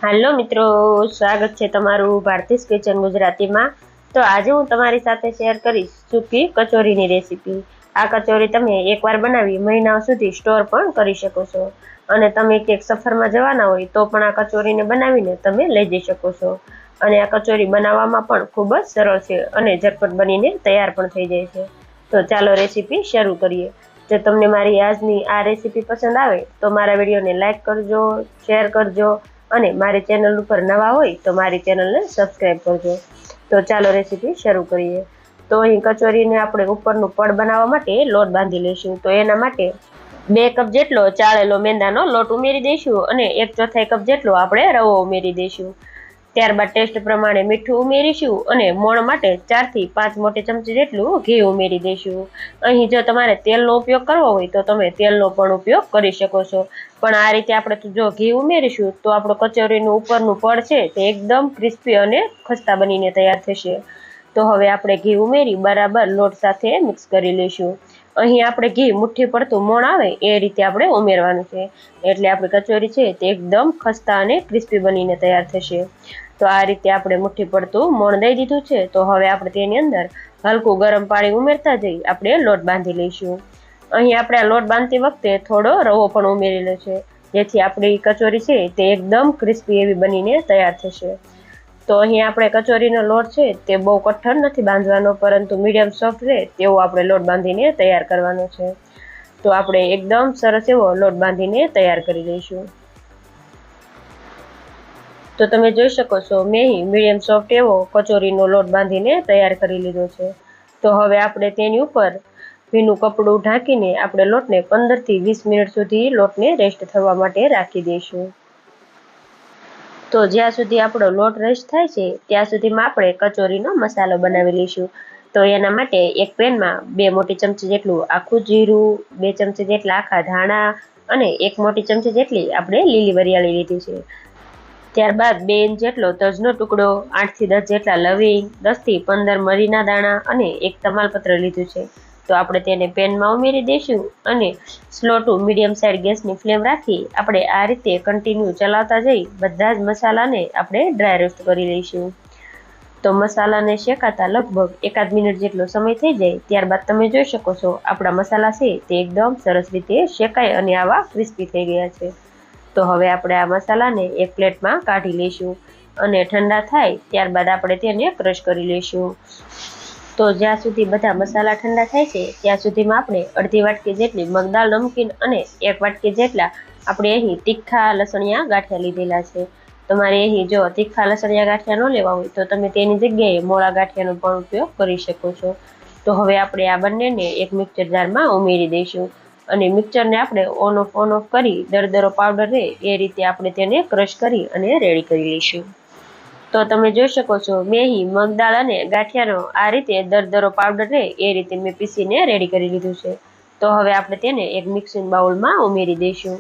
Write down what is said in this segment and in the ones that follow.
હાલો મિત્રો, સ્વાગત છે તમારું ભારતીસ કિચન ગુજરાતીમાં। તો આજે હું તમારી સાથે શેર કરીશ સૂકી કચોરીની રેસીપી। આ કચોરી તમે એકવાર બનાવી મહિનાઓ સુધી સ્ટોર પણ કરી શકો છો અને તમે ક્યાંક સફરમાં જવાના હોય તો પણ આ કચોરીને બનાવીને તમે લઈ જઈ શકો છો। અને આ કચોરી બનાવવામાં પણ ખૂબ જ સરળ છે અને ઝટપટ બનીને તૈયાર પણ થઈ જાય છે। તો ચાલો રેસીપી શરૂ કરીએ। જો તમને મારી આજની આ રેસીપી પસંદ આવે તો મારા વિડીયોને લાઈક કરજો, શેર કરજો અને મારી ચેનલ ઉપર નવા હોય તો મારી ચેનલને સબસ્ક્રાઈબ કરજો। તો ચાલો રેસીપી શરૂ કરીએ। તો અહીં કચોરીને આપણે ઉપરનું પડ બનાવવા માટે લોટ બાંધી લઈશું। તો એના માટે 2 કપ જેટલો ચાળેલો મેંદાનો લોટ ઉમેરી દઈશું અને 1/4 કપ જેટલો આપણે રવો ઉમેરી દઈશું। ત્યારબાદ ટેસ્ટ પ્રમાણે મીઠું ઉમેરીશું અને મોણ માટે 4 થી 5 મોટી ચમચી જેટલું ઘી ઉમેરી દઈશું। અહીં જો તમારે તેલનો ઉપયોગ કરવો હોય તો તમે તેલનો પણ ઉપયોગ કરી શકો છો, પણ આ રીતે આપણે જો ઘી ઉમેરીશું તો આપણો કચોરીનું ઉપરનું પડ છે તે એકદમ ક્રિસ્પી અને ખસ્તા બનીને તૈયાર થશે। તો હવે આપણે ઘી ઉમેરી બરાબર લોટ સાથે મિક્સ કરી લઈશું। અહીં આપણે ઘી મુઠ્ઠી પડતું મોણ આવે એ રીતે આપણે ઉમેરવાનું છે, એટલે આપણી કચોરી છે તે એકદમ ખસ્તા અને ક્રિસ્પી બનીને તૈયાર થશે। તો આ રીતે આપણે મુઠ્ઠી પડતું મોણ દઈ દીધું છે। તો હવે આપણે તેની અંદર હલકું ગરમ પાણી ઉમેરતા જઈ આપણે લોટ બાંધી લઈશું। અહીં આપણે આ લોટ બાંધતી વખતે થોડો રવો પણ ઉમેરેલો છે, જેથી આપણી કચોરી છે તે એકદમ ક્રિસ્પી એવી બનીને તૈયાર થશે। તો અહીં આપણે કચોરીનો લોટ છે તે બહુ કઠણ નથી બાંધવાનો, પરંતુ મીડિયમ સોફ્ટ રહે તેવો આપણે લોટ બાંધીને તૈયાર કરવાનો છે। તો આપણે એકદમ સરસ એવો લોટ બાંધીને તૈયાર કરી લઈશું। તો તમે જોઈ શકો છો મેં મીડિયમ સોફ્ટ એવો કચોરીનો લોટ બાંધીને તૈયાર કરી લીધો છે। તો હવે આપણે તેની ઉપર ભીનું કપડું ઢાંકીને આપણે લોટને 15 થી 20 મિનિટ સુધી લોટને રેસ્ટ થવા માટે રાખી દઈશું। તો જ્યાં સુધી આપણો લોટ રેસ્ટ થાય છે ત્યાં સુધીમાં આપણે કચોરીનો મસાલો બનાવી લઈશું। તો એના માટે એક પેનમાં 2 મોટી ચમચી જેટલું આખું જીરું, 2 ચમચી જેટલા આખા ધાણા અને 1 મોટી ચમચી જેટલી આપણે લીલી વરિયાળી લીધી છે। ત્યારબાદ 2 ઇંચ જેટલો તજનો ટુકડો, 8 થી 10 જેટલા લવિંગ, 10 થી 15 મરીના દાણા અને 1 તમાલપત્ર લીધું છે। તો આપણે તેને પેનમાં ઉમેરી દઈશું અને સ્લો ટુ મીડિયમ સાઈડ ગેસની ફ્લેમ રાખી આપણે આ રીતે કન્ટિન્યુ ચલાવતા જઈ બધા જ મસાલાને આપણે ડ્રાય રોસ્ટ કરી લઈશું। તો મસાલાને શેકાતા લગભગ 1 મિનિટ જેટલો સમય થઈ જાય ત્યારબાદ તમે જોઈ શકો છો આપણા મસાલા છે તે એકદમ સરસ રીતે શેકાય અને આવા ક્રિસ્પી થઈ ગયા છે। તો હવે આપણે આ મસાલાને એક પ્લેટમાં કાઢી લઈશું અને ઠંડા થાય ત્યારબાદ આપણે તેને ક્રશ કરી લઈશું। તો જ્યાં સુધી બધા મસાલા ઠંડા થાય છે ત્યાં સુધીમાં આપણે અડધી વાટકી જેટલી મગદાળ નમકીન અને 1 વાટકી જેટલા આપણે અહીં તીખા લસણિયા ગાંઠિયા લીધેલા છે। તમારે અહીં જો તીખા લસણિયા ગાંઠિયા ન લેવા હોય તો તમે તેની જગ્યાએ મોળા ગાંઠિયાનો પણ ઉપયોગ કરી શકો છો। તો હવે આપણે આ બંનેને એક મિક્સર જારમાં ઉમેરી દઈશું અને મિક્સરને આપણે ઓન ઓફ કરી દરદરો પાવડર રહે એ રીતે આપણે તેને ક્રશ કરી અને રેડી કરી લઈશું। તો તમે જોઈ શકો છો મેં અહીં મગદાળ અને ગાંઠિયાનો આ રીતે દરદરો પાવડર રહે એ રીતે મેં પીસીને રેડી કરી લીધું છે। તો હવે આપણે તેને એક મિક્સિંગ બાઉલમાં ઉમેરી દઈશું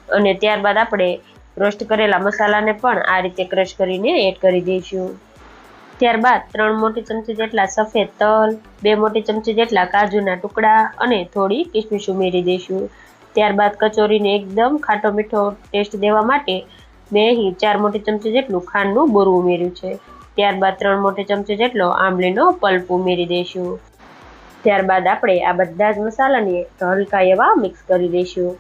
અને ત્યારબાદ આપણે રોસ્ટ કરેલા મસાલાને પણ આ રીતે ક્રશ કરીને એડ કરી દઈશું। ત્યારબાદ 3 મોટી ચમચી જેટલા સફેદ તલ, 2 મોટી ચમચી જેટલા કાજુના ટુકડા અને થોડી કિસમિસ ઉમેરી દઈશું। ત્યારબાદ કચોરીને એકદમ ખાટો મીઠો ટેસ્ટ દેવા માટે મેં અહીં 4 મોટી ચમચી જેટલું ખાંડનું બોરું ઉમેર્યું છે। ત્યારબાદ 3 મોટી ચમચી જેટલો આંબલીનો પલ્પ ઉમેરી દઈશું। ત્યારબાદ આપણે આ બધા જ મસાલાને હલકા એવા મિક્સ કરી દઈશું।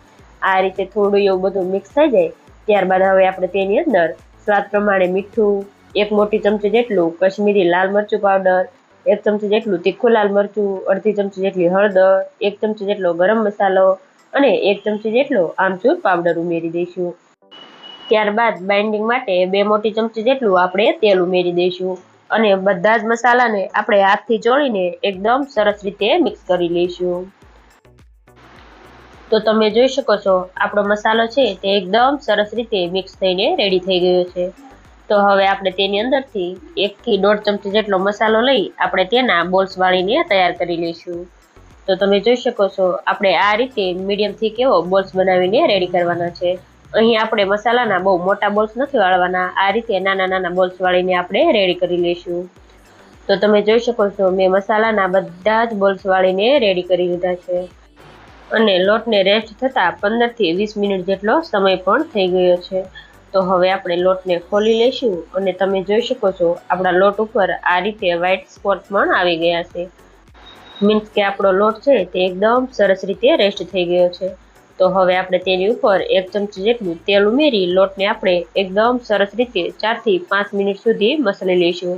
આ રીતે થોડું એવું બધું મિક્સ થઈ જાય ત્યારબાદ હવે આપણે તેની અંદર સ્વાદ પ્રમાણે મીઠું, 1 મોટી ચમચી જેટલું કશ્મીરી લાલ મરચું પાવડર, 1 ચમચી જેટલું તીખું લાલ મરચું, અડધી ચમચી જેટલી હળદર, 1 ચમચી જેટલો ગરમ મસાલો અને 1 ચમચી જેટલો આમચૂર પાવડર ઉમેરી દઈશું। ત્યારબાદ બાઇન્ડિંગ માટે 2 મોટી ચમચી જેટલું આપણે તેલ ઉમેરી દઈશું અને બધા જ મસાલાને આપણે હાથથી ચોળીને એકદમ સરસ રીતે મિક્સ કરી લઈશું। તો તમે જોઈ શકો છો આપણો મસાલો છે તે એકદમ સરસ રીતે મિક્સ થઈને રેડી થઈ ગયો છે। તો હવે આપણે તેની અંદરથી 1 થી 1.5 ચમચી જેટલો મસાલો લઈ આપણે તેના બોલ્સ વાળીને તૈયાર કરી લઈશું। તો તમે જોઈ શકો છો આપણે આ રીતે મીડિયમથી કેવો બોલ્સ બનાવીને રેડી કરવાના છે। અહીં આપણે મસાલાના બહુ મોટા બોલ્સ નથી વાળવાના, આ રીતે નાના નાના બોલ્સ વાળીને આપણે રેડી કરી લઈશું। તો તમે જોઈ શકો છો મેં મસાલાના બધા જ બોલ્સ વાળીને રેડી કરી લીધા છે અને લોટને રેસ્ટ થતાં 15 થી 20 મિનિટ જેટલો સમય પણ થઈ ગયો છે। તો હવે આપણે લોટને ખોલી લઈશું અને તમે જોઈ શકો છો આપણા લોટ ઉપર આ રીતે વ્હાઈટ સ્પોટ પણ આવી ગયા છે. મીન્સ કે આપણો લોટ છે તે એકદમ સરસ રીતે રેસ્ટ થઈ ગયો છે. તો હવે આપણે તેની ઉપર 1 ચમચી જેટલું તેલ ઉમેરી લોટને આપણે એકદમ સરસ રીતે 4 થી 5 મિનિટ સુધી મસળી લઈશું.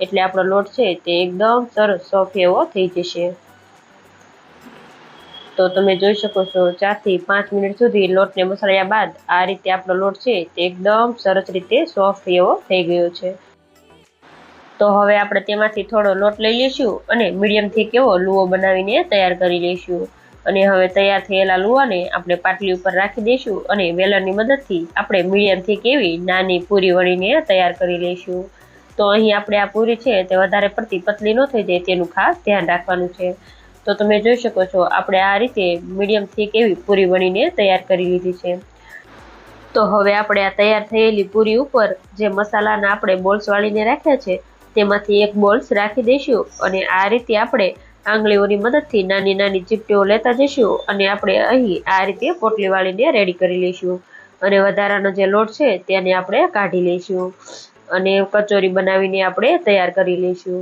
એટલે આપણો લોટ છે તે એકદમ સરસ સોફ્ટ એવો થઈ જશે. તો તમે જોઈ શકો છો 4 થી 5 મિનિટ સુધી લોટને મસળ્યા બાદ આ રીતે આપણો લોટ છે તે એકદમ સરસ રીતે સોફ્ટ એવો થઈ ગયો છે. તો હવે આપણે તેમાંથી થોડો લોટ લઈ લઈશું અને મીડિયમ થીક એવો લુવો બનાવીને તૈયાર કરી લઈશું. અને હવે તૈયાર થયેલા લુવાને આપણે પાટલી ઉપર રાખી દઈશું અને વેલણની મદદથી આપણે મીડિયમ થીક એવી નાની પૂરી વણીને તૈયાર કરી લઈશું. તો અહીં આપણે આ પૂરી છે તે વધારે પડતી પતલી ન થઈ જાય તેનું ખાસ ધ્યાન રાખવાનું છે. તો તમે જોઈ શકો છો આપણે આ રીતે મીડિયમ થીક એવી પૂરી વણીને તૈયાર કરી લીધી છે. તો હવે આપણે આ તૈયાર થયેલી પૂરી ઉપર જે મસાલાના આપણે બોલ્સ વાળીને રાખ્યા છે તેમાંથી એક બોલ્સ રાખી દઈશું અને આ રીતે આપણે આંગળીઓની મદદથી નાની નાની ચીપટીઓ લેતા જઈશું અને આપણે અહીં આ રીતે પોટલી વાળીને રેડી કરી લઈશું. અને વધારાનો જે લોટ છે તેને આપણે કાઢી લઈશું અને કચોરી બનાવીને આપણે તૈયાર કરી લઈશું.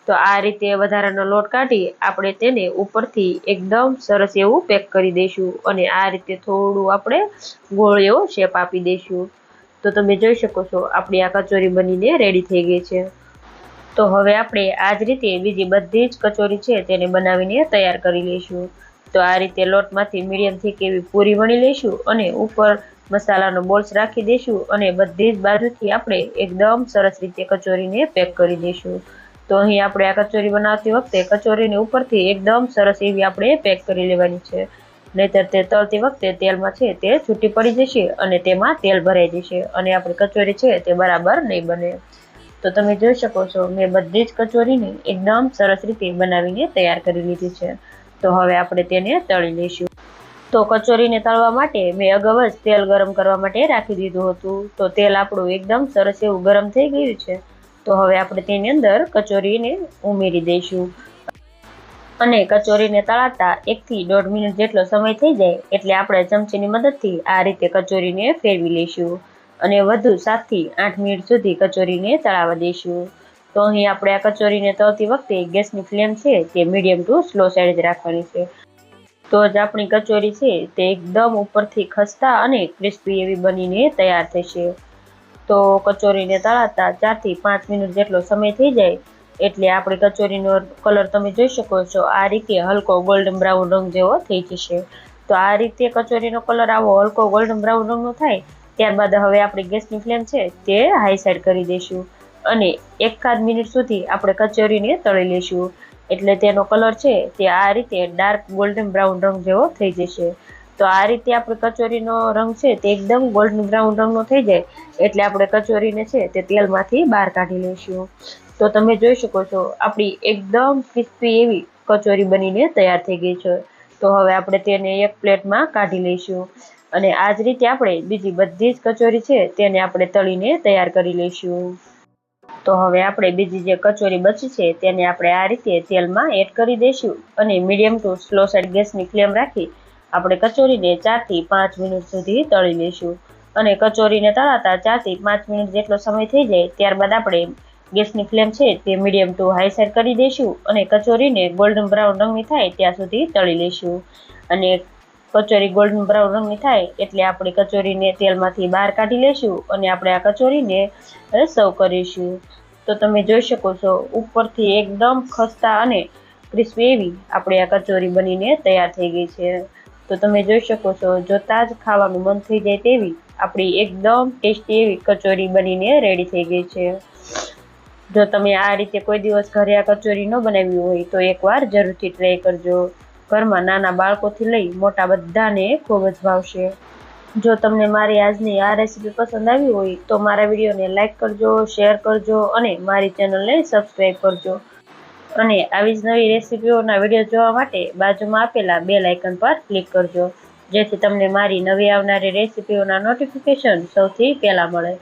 તો આ રીતે વધારાનો લોટ કાઢી આપણે તેને ઉપરથી એકદમ સરસ એવું પેક કરી દઈશું અને આ રીતે થોડું આપણે ગોળ એવો શેપ આપી દઈશું. તો તમે જોઈ શકો છો આપણી આ કચોરી બનીને રેડી થઈ ગઈ છે. તો હવે આપણે આ જ રીતે બીજી બધી જ કચોરી છે તેને બનાવીને તૈયાર કરી લઈશું. તો આ રીતે લોટમાંથી મીડિયમ થીક એવી પૂરી વણી લઈશું અને ઉપર મસાલાનો બોલ્સ રાખી દઈશું અને બધી જ બાજુથી આપણે એકદમ સરસ રીતે કચોરીને પેક કરી દઈશું. તો અહીં આપણે આ કચોરી બનાવતી વખતે કચોરીને ઉપરથી એકદમ સરસ એવી આપણે પેક કરી લેવાની છે. નહીંતર તે તળતી વખતે તેલમાં છે તે છૂટી પડી જશે અને તેમાં તેલ ભરાઈ જશે અને આપણી કચોરી છે તે બરાબર નહીં બને. તો તમે જોઈ શકો છો મેં બધી જ કચોરીને એકદમ સરસ રીતે બનાવીને તૈયાર કરી લીધી છે. તો હવે આપણે તેને તળી લઈશું. તો કચોરીને તળવા માટે મેં અગાઉ જ તેલ ગરમ કરવા માટે રાખી દીધું હતું. તો તેલ આપણું એકદમ સરસ એવું ગરમ થઈ ગયું છે. તો હવે આપણે તેની અંદર કચોરીને ઉમેરી દઈશું અને કચોરીને તળાતા 1 થી 1.5 મિનિટ જેટલો સમય થઈ જાય એટલે આપણે ચમચીની મદદથી આ રીતે કચોરીને ફેરવી લઈશું અને વધુ 7 થી 8 મિનિટ સુધી કચોરીને તળાવવા દઈશું. તો અહીં આપણે આ કચોરીને તળતી વખતે ગેસની ફ્લેમ છે તે મીડિયમ ટુ સ્લો સાઈડ જ રાખવાની છે. તો જ આપણી કચોરી છે તે એકદમ ઉપરથી ખસ્તા અને ક્રિસ્પી એવી બનીને તૈયાર થશે. તો કચોરીને તળાતા 4 થી 5 મિનિટ જેટલો સમય થઈ જાય એટલે આપણી કચોરીનો કલર તમે જોઈ શકો છો આ રીતે હલકો ગોલ્ડન બ્રાઉન રંગ જેવો થઈ જશે. તો આ રીતે કચોરીનો કલર આવો હલકો ગોલ્ડન બ્રાઉન રંગનો થાય ત્યારબાદ હવે આપણી ગેસની ફ્લેમ છે તે હાઈ સાઈડ કરી દઈશું અને 1 મિનિટ સુધી આપણે કચોરીને તળી લઈશું. એટલે તેનો કલર છે તે આ રીતે ડાર્ક ગોલ્ડન બ્રાઉન રંગ જેવો થઈ જશે. તો આ રીતે આપણી કચોરીનો રંગ છે તે એકદમ ગોલ્ડન બ્રાઉન રંગનો થઈ જાય એટલે આપણે કચોરીને છે તે તેલમાંથી બહાર કાઢી લઈશું. તો તમે જોઈ શકો છો આપણી એકદમ ક્રિસ્પી એવી કચોરી બનીને તૈયાર થઈ ગઈ છે. તો હવે આપણે તેને એક પ્લેટમાં કાઢી લઈશું અને આ જ રીતે આપણે બીજી બધી જ કચોરી છે તેને આપણે તળીને તૈયાર કરી લઈશું. તો હવે આપણે બીજી જે કચોરી બચી છે તેને આપણે આ રીતે તેલમાં એડ કરી દઈશું અને મીડિયમ ટુ સ્લો સાઈડ ગેસની ફ્લેમ રાખી આપણે કચોરીને 4 થી 5 મિનિટ સુધી તળી લઈશું. અને કચોરીને તળાતા 4 થી 5 મિનિટ જેટલો સમય થઈ જાય ત્યારબાદ આપણે ગેસની ફ્લેમ છે તે મીડિયમ ટુ હાઈ સાઈડ કરી દઈશું અને કચોરીને ગોલ્ડન બ્રાઉન રંગની થાય ત્યાં સુધી તળી લઈશું. અને કચોરી ગોલ્ડન બ્રાઉન રંગની થાય એટલે આપણે કચોરીને તેલમાંથી બહાર કાઢી લઈશું અને આપણે આ કચોરીને સર્વ કરીશું. તો તમે જોઈ શકો છો ઉપરથી એકદમ ખસ્તા અને ક્રિસ્પી એવી આપણી આ કચોરી બનીને તૈયાર થઈ ગઈ છે. તો તમે જોઈ શકો છો જોતા જ ખાવાનું મન થઈ જાય તેવી આપણી એકદમ ટેસ્ટી એવી કચોરી બનીને રેડી થઈ ગઈ છે. જો તમે આ રીતે કોઈ દિવસ ઘરે આ કચોરી ન બનાવી હોય તો એકવાર જરૂરથી ટ્રાય કરજો. ઘરમાં નાના બાળકોથી લઈ મોટા બધાને ખૂબ જ ભાવશે. જો તમને મારી આજની આ રેસીપી પસંદ આવી હોય તો મારા વિડીયોને લાઇક કરજો, શેર કરજો અને મારી ચેનલને સબસ્ક્રાઈબ કરજો. અને આવી જ નવી રેસીપીઓના વિડીયો જોવા માટે બાજુમાં આપેલા બેલ આઇકન પર ક્લિક કરજો જેથી તમને મારી નવી આવનારી રેસીપીઓના નોટિફિકેશન સૌથી પહેલાં મળે.